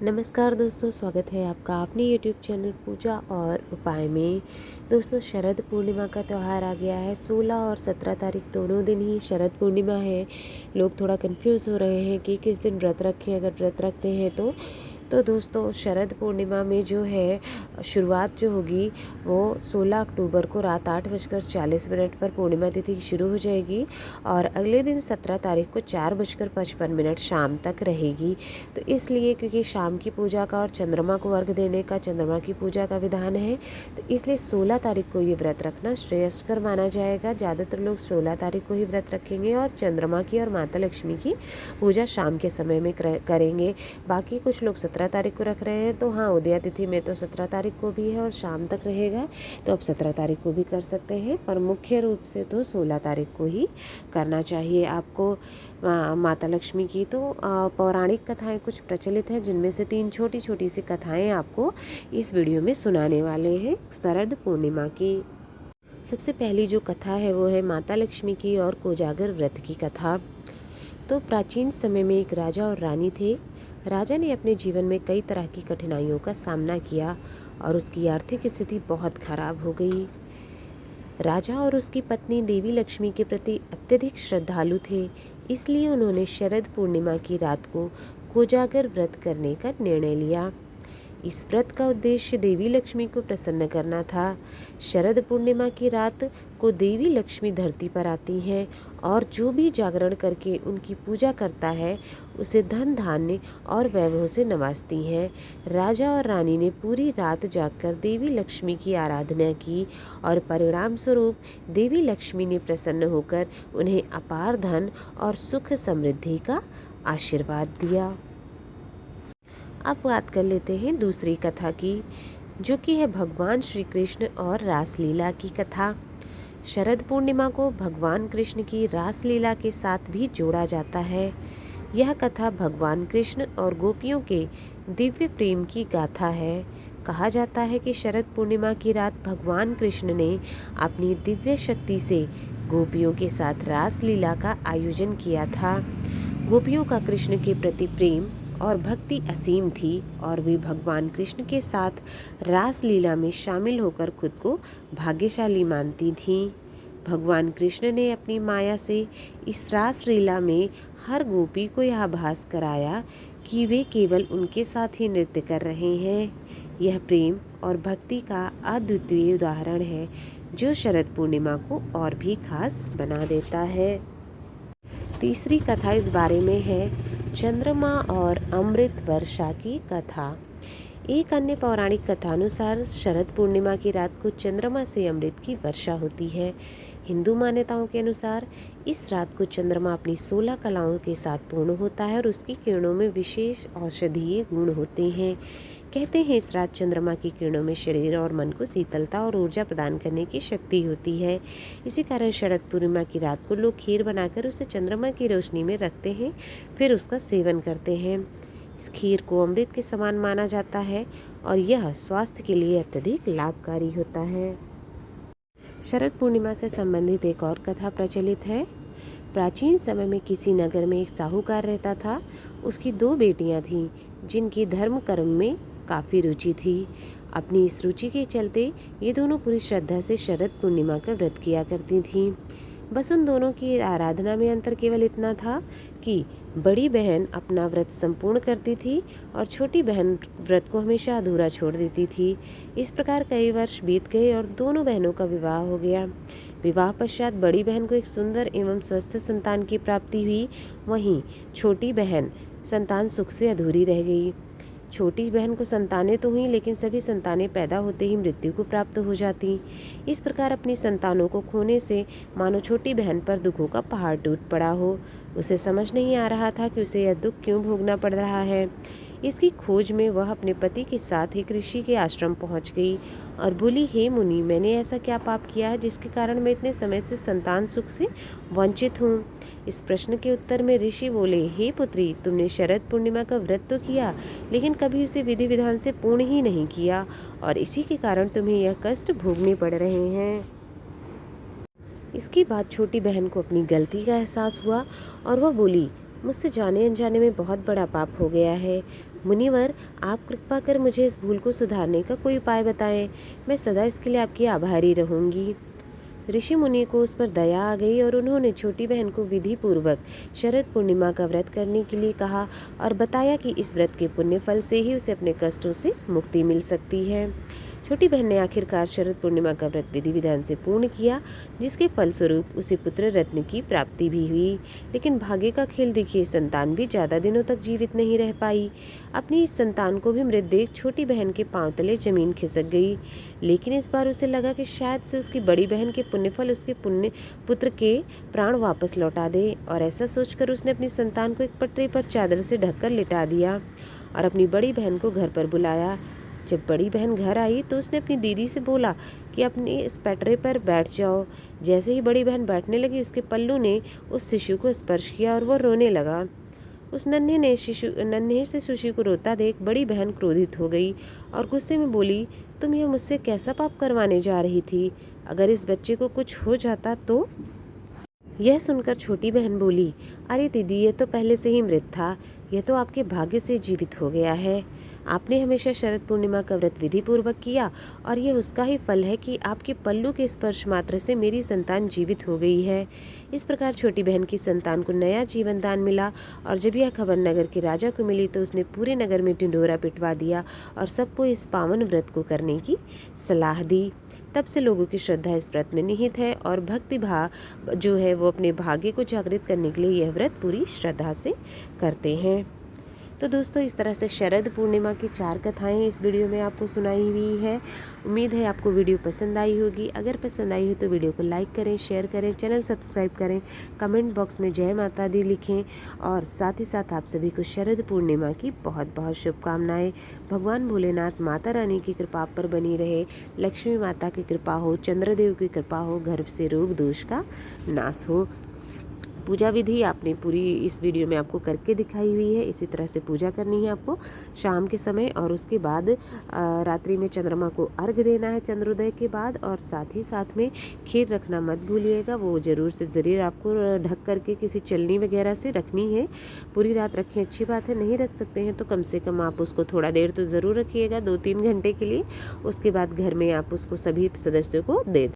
नमस्कार दोस्तों, स्वागत है आपका अपने YouTube चैनल पूजा और उपाय में। दोस्तों, शरद पूर्णिमा का त्यौहार आ गया है। 16 और 17 तारीख दोनों दिन ही शरद पूर्णिमा है। लोग थोड़ा कंफ्यूज हो रहे हैं कि किस दिन व्रत रखें। अगर व्रत रखते हैं तो दोस्तों, शरद पूर्णिमा में जो है शुरुआत जो होगी वो 16 अक्टूबर को रात 8:40 पर पूर्णिमा तिथि शुरू हो जाएगी और अगले दिन 17 तारीख को 4:55 शाम तक रहेगी। तो इसलिए, क्योंकि शाम की पूजा का और चंद्रमा को अर्घ देने का, चंद्रमा की पूजा का विधान है, तो इसलिए 16 तारीख को ये व्रत रखना श्रेयस्कर माना जाएगा। ज़्यादातर लोग 16 तारीख को ही व्रत रखेंगे और चंद्रमा की और माता लक्ष्मी की पूजा शाम के समय में करेंगे। बाकी कुछ लोग 17 तारीख को रख रहे हैं, तो हाँ, उदया तिथि में तो 17 तारीख को भी है और शाम तक रहेगा, तो अब 17 तारीख को भी कर सकते हैं, पर मुख्य रूप से तो 16 तारीख को ही करना चाहिए आपको। माता लक्ष्मी की तो पौराणिक कथाएं कुछ प्रचलित हैं, जिनमें से 3 छोटी छोटी सी कथाएं आपको इस वीडियो में सुनाने वाले हैं शरद पूर्णिमा की। सबसे पहली जो कथा है वो है माता लक्ष्मी की और कोजागर व्रत की कथा। तो प्राचीन समय में एक राजा और रानी थे। राजा ने अपने जीवन में कई तरह की कठिनाइयों का सामना किया और उसकी आर्थिक स्थिति बहुत खराब हो गई। राजा और उसकी पत्नी देवी लक्ष्मी के प्रति अत्यधिक श्रद्धालु थे, इसलिए उन्होंने शरद पूर्णिमा की रात को कोजागर व्रत करने का निर्णय लिया। इस व्रत का उद्देश्य देवी लक्ष्मी को प्रसन्न करना था। शरद पूर्णिमा की रात को देवी लक्ष्मी धरती पर आती हैं और जो भी जागरण करके उनकी पूजा करता है उसे धन धान्य और वैभव से नवाजती हैं। राजा और रानी ने पूरी रात जागकर देवी लक्ष्मी की आराधना की और परिणाम स्वरूप देवी लक्ष्मी ने प्रसन्न होकर उन्हें अपार धन और सुख समृद्धि का आशीर्वाद दिया। अब बात कर लेते हैं दूसरी कथा की, जो कि है भगवान श्री कृष्ण और रासलीला की कथा। शरद पूर्णिमा को भगवान कृष्ण की रासलीला के साथ भी जोड़ा जाता है। यह कथा भगवान कृष्ण और गोपियों के दिव्य प्रेम की गाथा है। कहा जाता है कि शरद पूर्णिमा की रात भगवान कृष्ण ने अपनी दिव्य शक्ति से गोपियों के साथ रासलीला का आयोजन किया था। गोपियों का कृष्ण के प्रति प्रेम और भक्ति असीम थी और वे भगवान कृष्ण के साथ रासलीला में शामिल होकर खुद को भाग्यशाली मानती थीं। भगवान कृष्ण ने अपनी माया से इस रासलीला में हर गोपी को यह आभास कराया कि वे केवल उनके साथ ही नृत्य कर रहे हैं। यह प्रेम और भक्ति का अद्वितीय उदाहरण है, जो शरद पूर्णिमा को और भी खास बना देता है। तीसरी कथा इस बारे में है चंद्रमा और अमृत वर्षा की कथा। एक अन्य पौराणिक कथानुसार शरद पूर्णिमा की रात को चंद्रमा से अमृत की वर्षा होती है। हिंदू मान्यताओं के अनुसार इस रात को चंद्रमा अपनी 16 कलाओं के साथ पूर्ण होता है और उसकी किरणों में विशेष औषधीय गुण होते हैं। कहते हैं इस रात चंद्रमा की किरणों में शरीर और मन को शीतलता और ऊर्जा प्रदान करने की शक्ति होती है। इसी कारण शरद पूर्णिमा की रात को लोग खीर बनाकर उसे चंद्रमा की रोशनी में रखते हैं, फिर उसका सेवन करते हैं। इस खीर को अमृत के समान माना जाता है और यह स्वास्थ्य के लिए अत्यधिक लाभकारी होता है। शरद पूर्णिमा से संबंधित एक और कथा प्रचलित है। प्राचीन समय में किसी नगर में एक साहूकार रहता था। उसकी 2 बेटियां थीं, जिनकी धर्म कर्म में काफ़ी रुचि थी। अपनी इस रुचि के चलते ये दोनों पूरी श्रद्धा से शरद पूर्णिमा का व्रत किया करती थीं। बस उन दोनों की आराधना में अंतर केवल इतना था कि बड़ी बहन अपना व्रत संपूर्ण करती थी और छोटी बहन व्रत को हमेशा अधूरा छोड़ देती थी। इस प्रकार कई वर्ष बीत गए और दोनों बहनों का विवाह हो गया। विवाह पश्चात बड़ी बहन को एक सुंदर एवं स्वस्थ संतान की प्राप्ति हुई, वहीं छोटी बहन संतान सुख से अधूरी रह गई। छोटी बहन को संतानें तो हुई, लेकिन सभी संतानें पैदा होते ही मृत्यु को प्राप्त हो जाती। इस प्रकार अपनी संतानों को खोने से मानो छोटी बहन पर दुखों का पहाड़ टूट पड़ा हो। उसे समझ नहीं आ रहा था कि उसे यह दुख क्यों भोगना पड़ रहा है। इसकी खोज में वह अपने पति के साथ एक ऋषि के आश्रम पहुंच गई और बोली, हे मुनि, मैंने ऐसा क्या पाप किया है जिसके कारण मैं इतने समय से संतान सुख से वंचित हूँ। इस प्रश्न के उत्तर में ऋषि बोले, हे पुत्री, तुमने शरद पूर्णिमा का व्रत तो किया, लेकिन कभी उसे विधि विधान से पूर्ण ही नहीं किया और इसी के कारण तुम्हें यह कष्ट भोगने पड़ रहे हैं। इसके बाद छोटी बहन को अपनी गलती का एहसास हुआ और वह बोली, मुझसे जाने अनजाने में बहुत बड़ा पाप हो गया है। मुनिवर, आप कृपा कर मुझे इस भूल को सुधारने का कोई उपाय बताएं। मैं सदा इसके लिए आपकी आभारी रहूंगी। ऋषि मुनि को उस पर दया आ गई और उन्होंने छोटी बहन को विधि पूर्वक शरद पूर्णिमा का व्रत करने के लिए कहा और बताया कि इस व्रत के पुण्य फल से ही उसे अपने कष्टों से मुक्ति मिल सकती है। छोटी बहन ने आखिरकार शरद पूर्णिमा का व्रत विधि विधान से पूर्ण किया, जिसके फलस्वरूप उसे पुत्र रत्न की प्राप्ति भी हुई। लेकिन भाग्य का खेल देखिए, संतान भी ज़्यादा दिनों तक जीवित नहीं रह पाई। अपनी इस संतान को भी मृत देख छोटी बहन के पांव तले जमीन खिसक गई। लेकिन इस बार उसे लगा कि शायद से उसकी बड़ी बहन के पुण्यफल उसके पुत्र के प्राण वापस लौटा दे, और ऐसा सोचकर उसने अपनी संतान को एक पटरी पर चादर से ढककर लिटा दिया और अपनी बड़ी बहन को घर पर बुलाया। जब बड़ी बहन घर आई तो उसने अपनी दीदी से बोला कि अपनी इस पटरे पर बैठ जाओ। जैसे ही बड़ी बहन बैठने लगी, उसके पल्लू ने उस शिशु को स्पर्श किया और वो रोने लगा। उस नन्हे से शिशु को रोता देख बड़ी बहन क्रोधित हो गई और गुस्से में बोली, तुम यह मुझसे कैसा पाप करवाने जा रही थी? अगर इस बच्चे को कुछ हो जाता तो? यह सुनकर छोटी बहन बोली, अरे दीदी, ये तो पहले से ही मृत था। यह तो आपके भाग्य से जीवित हो गया है। आपने हमेशा शरद पूर्णिमा का व्रत विधि पूर्वक किया और यह उसका ही फल है कि आपके पल्लू के स्पर्श मात्र से मेरी संतान जीवित हो गई है। इस प्रकार छोटी बहन की संतान को नया जीवन दान मिला और जब यह खबर नगर के राजा को मिली तो उसने पूरे नगर में ढिंढोरा पिटवा दिया और सबको इस पावन व्रत को करने की सलाह दी। तब से लोगों की श्रद्धा इस व्रत में निहित है और भक्ति भाव जो है वो अपने भाग्य को जागृत करने के लिए यह व्रत पूरी श्रद्धा से करते हैं। तो दोस्तों, इस तरह से शरद पूर्णिमा की 4 कथाएं इस वीडियो में आपको सुनाई हुई है। उम्मीद है आपको वीडियो पसंद आई होगी। अगर पसंद आई हो तो वीडियो को लाइक करें, शेयर करें, चैनल सब्सक्राइब करें, कमेंट बॉक्स में जय माता दी लिखें और साथ ही साथ आप सभी को शरद पूर्णिमा की बहुत बहुत शुभकामनाएं। भगवान भोलेनाथ, माता रानी की कृपा आप पर बनी रहे, लक्ष्मी माता की कृपा हो, चंद्रदेव की कृपा हो, घर से रोग दोष का नाश हो। पूजा विधि आपने पूरी इस वीडियो में आपको करके दिखाई हुई है। इसी तरह से पूजा करनी है आपको शाम के समय, और उसके बाद रात्रि में चंद्रमा को अर्घ देना है चंद्रोदय के बाद, और साथ ही साथ में खीर रखना मत भूलिएगा। वो ज़रूर से ज़रूर आपको ढक करके किसी चलनी वगैरह से रखनी है। पूरी रात रखें, अच्छी बात है। नहीं रख सकते हैं तो कम से कम आप उसको थोड़ा देर तो ज़रूर रखिएगा, 2-3 घंटे के लिए। उसके बाद घर में आप उसको सभी सदस्यों को दे